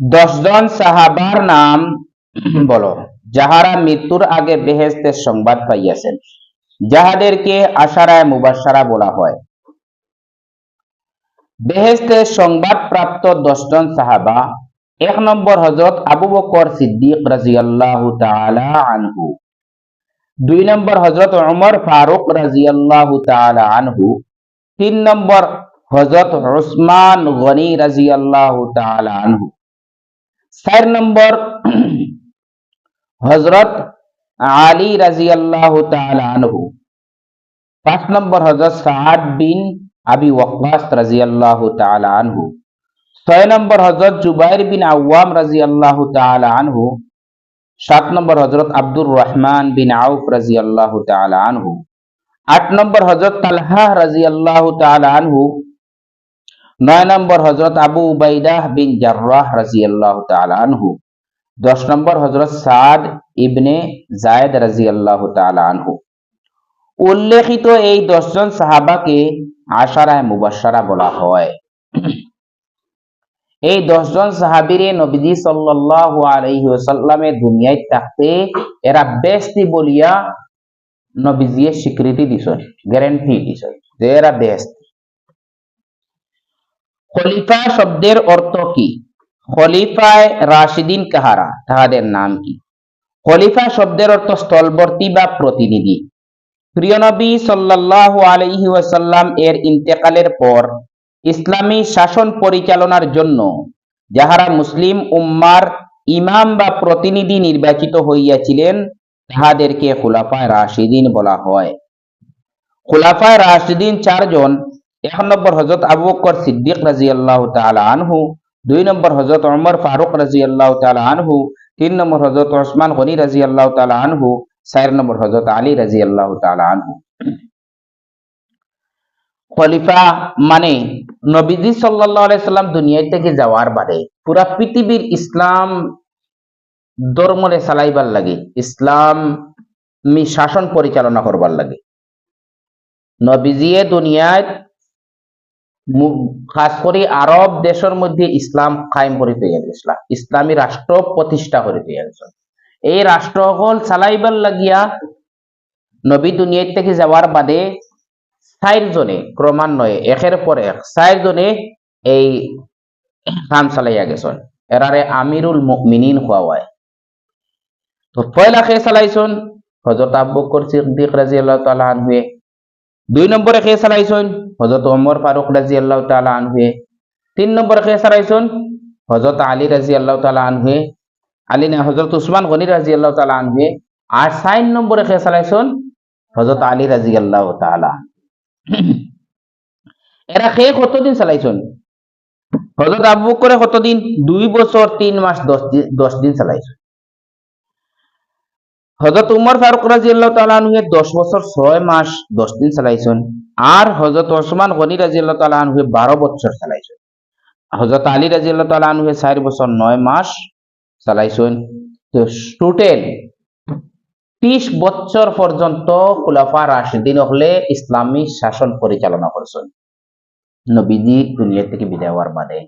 10 জন সাহাবার নাম বলো, যাহারা মৃত্যুর আগে বেহেশতের সংবাদ পাইয়াছেন, যাহাদেরকে আশারায়ে মুবাশশারা বলা হয়। বেহেশতের সংবাদ প্রাপ্ত 10 জন সাহাবা: 1 নম্বর হযরত আবু বকর সিদ্দিক রাদিয়াল্লাহু তাআলা আনহু, 2 নম্বর হযরত ওমর ফারুক রাদিয়াল্লাহু তাআলা আনহু, 3 নম্বর হযরত উসমান গনি রাদিয়াল্লাহু তাআলা আনহু, 4 নম্বর হযরত আলী রাদিয়াল্লাহু তাআলা আনহু, 5 নম্বর হযরত সাআদ বিন আবি ওয়াক্কাস রাদিয়াল্লাহু তাআলা আনহু, 6 নম্বর হযরত জুবাইর বিন আওয়াম রাদিয়াল্লাহু তাআলা আনহু, 7 নম্বর হযরত আব্দুর রহমান বিন আউফ রাদিয়াল্লাহু তাআলা আনহু, 8 নম্বর হযরত তালহা রাদিয়াল্লাহু তাআলা আনহু, 9 নম্বর হযরত আবু উবাইদাহ বিন জাররাহ রাদিয়াল্লাহু তাআলা আনহু, 10 নম্বর হযরত সাদ ইবনে যায়েদ রাদিয়াল্লাহু তাআলা আনহু। উল্লেখিত এই 10 জন সাহাবাকে আশারায়ে মুবাশশারা বলা হয়। এই 10 জন সাহাবীরে নবীজি সাল্লাল্লাহু আলাইহি ওয়াসাল্লামে দুনিয়ায় থাকতে এরা বেহেশতি বলিয়া নবীজি স্বীকৃতি দিছেন, গ্যারান্টি দিছেন যে এরা বেহেশতি। খলিফা শব্দের অর্থ কি? খলিফায়ে রাশিদিন কাহারা, তাহাদের নাম কি? খলিফা শব্দের অর্থ স্থলবর্তী বা প্রতিনিধি। প্রিয় নবী সাল্লাল্লাহু আলাইহি ওয়াসাল্লাম এর ইন্তেকালের পর ইসলামী শাসন পরিচালনার জন্য যাহারা মুসলিম উম্মার ইমাম বা প্রতিনিধি নির্বাচিত হইয়াছিলেন তাহাদেরকে খুলাফায়ে রাশিদিন বলা হয়। খুলাফায়ে রাশিদিন 4 জন: 1 নম্বর হযরত আবু বকর সিদ্দিক রাদিয়াল্লাহু তাআলা আনহু, 2 নম্বর হযরত ওমর ফারুক রাদিয়াল্লাহু তাআলা আনহু, 3 নম্বর হযরত উসমান গনি রাদিয়াল্লাহু তাআলা আনহু, 4 নম্বর হযরত আলী রাদিয়াল্লাহু তাআলা আনহু। খলিফা মানে নবীজি সাল্লাল্লাহু আলাইহি সাল্লাম দুনিয়া থেকে যাওয়ার বাদে পুরা পৃথিবীর ইসলাম ধর্মরে চালাইবার লাগে, ইসলামী শাসন পরিচালনা করবার লাগে নবীজিয়ে দুনিয়ায় খাস করে আরব দেশের মধ্যে ইসলাম কায়েম করিতে গেছিলাম, ইসলামী রাষ্ট্র প্রতিষ্ঠা করিতে গেছিল। এই রাষ্ট্র হল চালাইবার লাগিয়া নবী দুনিয়া থেকে যাওয়ার বাদে 4 জনে ক্রমান্বয়ে একের পর এক 4 জনে এই কাম চালাইয়া গেছেন। এরারে আমিরুল মুমিনিন হওয়া হয়। তো পয়লা কে চালাইছেন হযরত আবু বকর সিদ্দিক রাদিয়াল্লাহু তাআলা আনহু, 2 নম্বরে কে চালাইছেন হযরত ওমর ফারুক রাদিয়াল্লাহু তাআলা আনহু, 3 নম্বরে কে চালাইছেন হযরত আলী রাদিয়াল্লাহু তাআলা আনহু, আলী না হযরত উসমান গনি রাদিয়াল্লাহু তাআলা আনহু, আর 4 নম্বরে কে চালাইছেন হযরত আলী রাদিয়াল্লাহু তাআলা। এরা কে কতদিন চালাইছেন? হযরত আবু বকর কতদিন? 2 বছর 3 মাস 10 দিন চালাইছেন। হযরত উমর ফারুক রাদিয়াল্লাহু তাআলা আনহু 10 বছর 6 মাস 10 দিন চালাইছেন, আর হযরত ওসমান গনি রাদিয়াল্লাহু তাআলা আনহু 12 বছর চালাইছেন। হযরত আলী রাদিয়াল্লাহু তাআলা আনহু 4 বছর 9 মাস চালাইছেন। তো টোটাল 30 বছর পর্যন্ত খুলাফা রাশিদিন হলে ইসলামী শাসন পরিচালনা করেছেন নবীজি দুনিয়া থেকে বিদায় হওয়ার বাদে।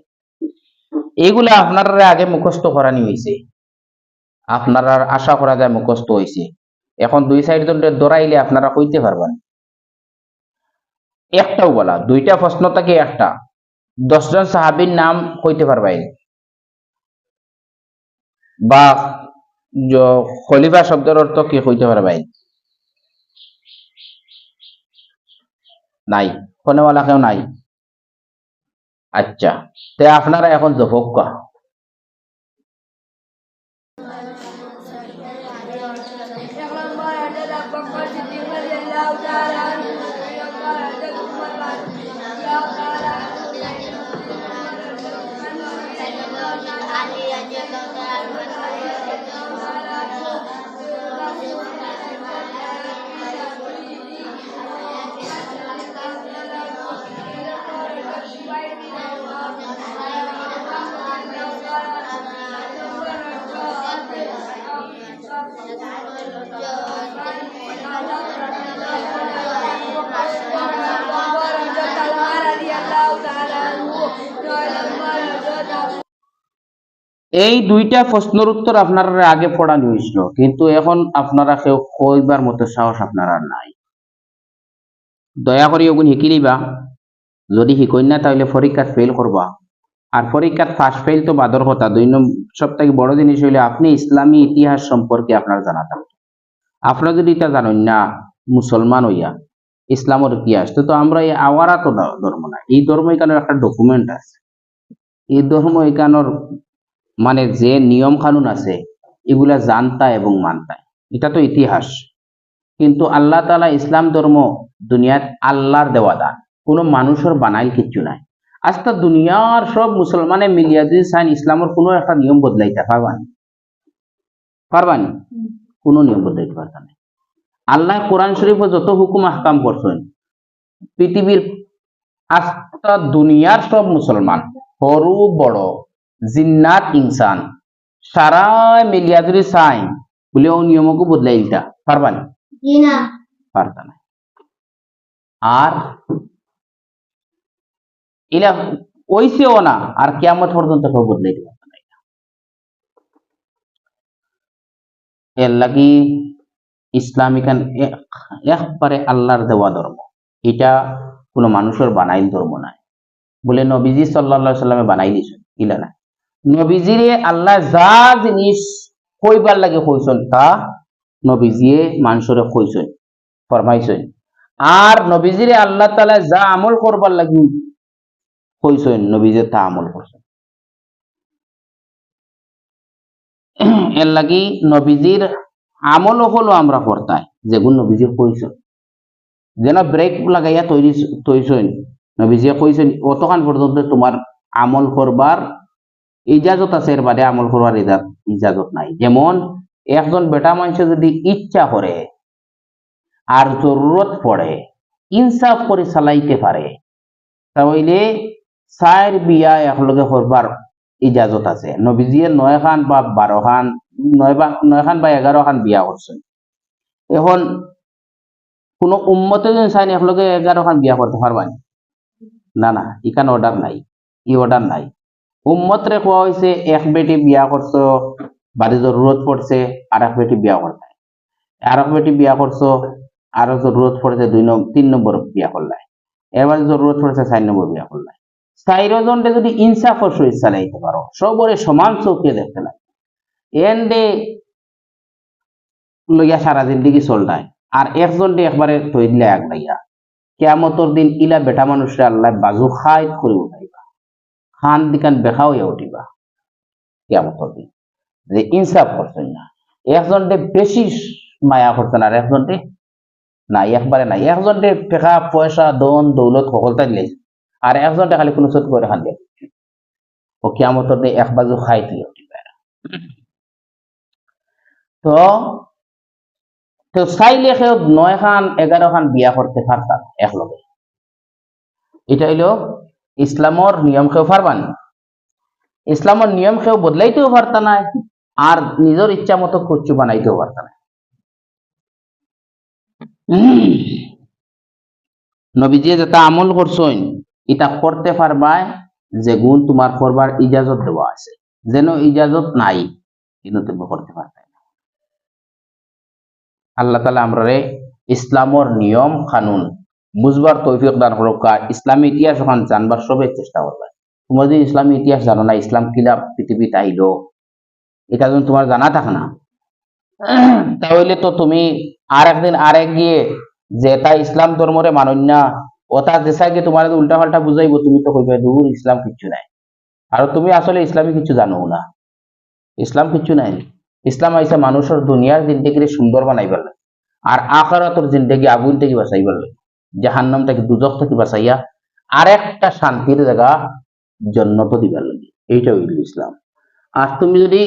এগুলা আপনারা আগে মুখস্থ করানি হয়েছে, আপনারা আশা করা যায় মুখস্থ হয়েছে। এখন 2-4 জনের দৌড়াইলে আপনারা কইতে পারবেন, একটাও বলা 2টা প্রশ্ন থেকে একটা 10 জন সাহাবীর নাম কইতে পারবেন, বা খলিফা শব্দের অর্থ কি কইতে পারবেন? নাই, কোনওয়ালা কেউ নাই। আচ্ছা, তে আপনারা এখন জবাব কা। এই দুইটা প্রশ্নের উত্তর আপনারা আগে পড়ানো হয়েছিল, কিন্তু এখন আপনারা কেউ কইবার মতো সাহস আপনারা নাই। দয়া করে ওগুন শিকি নিবা। যদি শিকই না তাহলে পরীক্ষা ফেল করবা। আর পরীক্ষার ফার্স্ট ফেল তো বাদর কথা। দুই নম্বর সব থেকে বড় জিনিস হইলে আপনি ইসলামী ইতিহাস সম্পর্কে আপনার জানা থাকবে। আপনারা যদি এটা জানেন না মুসলমান হইয়া ইসলামের ইতিহাস, তো আমরা এই আওয়ারা তো ধর্ম না, এই ধর্ম এখানে একটা ডকুমেন্ট আছে। এই ধর্ম এখানোর মানে যে নিয়ম কানুন আছে এগুলা জানতা এবং মানতা, এটা তো ইতিহাস। কিন্তু আল্লাহ তাআলা ইসলাম ধর্ম দুনিয়াত আল্লাহর দেওয়া দান, কোনো মানুষের বানাইল কিচ্ছু নাই। আজকে দুনিয়ার সব মুসলমানে মিলিয়া যদি চান ইসলামের কোনো একটা নিয়ম বদলাইতে পারবানি? কোনো নিয়ম বদলাইতে পারবা না। আল্লাহ কোরআন শরীফে যত হুকুম আহকাম করছেন, পৃথিবীর আজকে দুনিয়ার সব মুসলমান সরু বড় জিন্নাত ইনসান সারাই মিলিয়া যদি চাই বলে ও নিয়মকে বদলাইলটা পারবানি? পারতা না। আর এলা ওইছেও না, আর কিয়ামত পর্যন্ত কেউ বদলাইতে পারবে না। এর লাগি ইসলাম এখান একবারে আল্লাহর দেওয়া ধর্ম, এটা কোনো মানুষের বানাইল ধর্ম নাই। বলে নবীজি সাল্লাল্লাহু সাল্লামে বানাই দিয়েছেন ইলা না। নবীজিরে আল্লাহ যা জিনিস কইবার লাগে কইছেন তা নবীজিয়ে মানুষরে কইছেন ফরমাইছেন। আর নবীজিরে আল্লাহ তাআলা যা আমল করবার লাগি কইছেন নবীজি তা আমল করছেন। এর লাগি নবীজির আমল হলো আমরা করতাই যেগুলো নবীজি কইছেন। যেন ব্রেক লাগাইয়া তৈছেন নবীজি কইছেন অতখান পর্যন্ত তোমার আমল করবার ইজাজত আছে, এর বাদে আমল করবার ইজাজত নাই। যেমন একজন বেটা মানুষ যদি ইচ্ছা করে আর জরুরত পড়ে ইনসাফ করে চালাইতে পারে, তাহলে 4 বিয়া একলগে করবার ইজাজত আছে। নবীজিয়ে 9 খান বা 12 খান 9 খান বা 11 খান বিয়া করছেন। এখন কোন উম্মতে যদি চাই একলগে 11 খান বিয়া করতে পারবেন না? না, এখানে অর্ডার নাই, ই অর্ডার নাই। উম্মতরে কোয়া হয়েছে এক বেটি বিয়া করছো, বাড়ি জরুরত পড়ছে আর এক বেটি বিয়া করতে, আর এক বেটি বিয়া করছো আর জরুরত পড়েছে 3 নম্বর বিয়া করলাই, এবার জরুরত পড়েছে 4 নম্বর বিয়া করলাই। 4 জনকে যদি ইনসাফের সহিত চালাইতে পারো, সবরে সমান চোখে দেখতে লাগে, এন্ডে লইয়া সারা জিন্দিগি চলতায়। আর একজনকে একবারে তৈরিলে এক লাইয়া কিয়ামতর দিন ইলা বেটা মানুষরা আল্লাহ বাজু খাই করে উঠাইবা, খান দিকান বেখা হইয়া উঠিবা কিয়ামতর দিন, যে ইনসাফ করছেন না। একজনকে বেশি মায়া করতেন আর একজনকে নাই, একবারে নাই। একজনকে টাকা পয়সা দন দৌলত সকলটা দিলে, আর একজনকে খালি কোনো চোট করে খান দিয়ে ও কিয়ামতর দিন এক বাজু খাই তুই উঠিবা। তো চাইলে কেউ 9 খান 11 খান বিয়া করতে পারতাম একলগে। এটা হইল ইসলামর নিয়ম, কেউ পারবান? ইসলামের নিয়ম কেউ বদলাইতেও পারত না, আর নিজের ইচ্ছা মতো কুচ্ছু বানাইতেও পারত না। নবীজি যেটা আমল করছেন এটা করতে পারবা, যে গুণ তোমার করবার ইজাজত দেওয়া আছে, যেন ইজাজত নাই কিন্তু তুমি করতে পারবে না। আল্লাহ তাআলা আমরারে ইসলামর নিয়ম কানুন বুঝবার তৌফিক দান করুক। ইসলামী ইতিহাস ওখান জানবার সবের চেষ্টা করবে। তোমরা যদি ইসলামী ইতিহাস জানো না, ইসলাম কিলা পৃথিবীতে আইলো এটা যদি তোমার জানা থাকে না, তাহলে তো তুমি আর একদিন আরেক গিয়ে যে তাই ইসলাম ধর্মরে মানন না, ওটা দেশায় গিয়ে তোমার উল্টা পাল্টা বুঝাইবো, তুমি তো কইবে দূর ইসলাম কিচ্ছু নাই। আর তুমি আসলে ইসলামী কিছু জানো না, ইসলাম কিচ্ছু নাই। ইসলাম আইসা মানুষের দুনিয়ার জিন্দেগি সুন্দর বানাইবার লাগে, আর আখিরাতের জিন্দেগি আগুন থেকে বাঁচাইবার লাগে, জাহান্নাম থেকে দুজখ থেকে বাঁচাইয়া আর একটা শান্তির জায়গা জান্নাত দিবার লাগে। এইটা হইল ইসলাম। আর তুমি যদি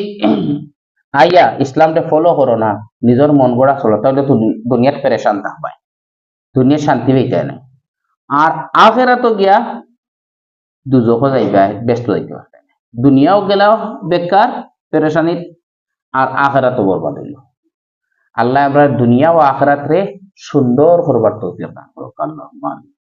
আইয়া ইসলামটা ফলো করো না, নিজের মন গড়া চলো, তাহলে তো দুনিয়াত পেরেশান থাকবে, দুনিয়ার শান্তি পেতে নাই। আর আখিরাতে গিয়া দুজখও যাইবা, ব্যস্ত যাইতে পারবে না। দুনিয়াও গেলাও বেকার পেরেশানিত, আর আখিরাতও বরবাদ হইল। আল্লাহ আমরা দুনিয়া ও আখিরাত রে সুন্দর করবার তৌফিক দান করুক। আল্লাহুম্মা আমিন।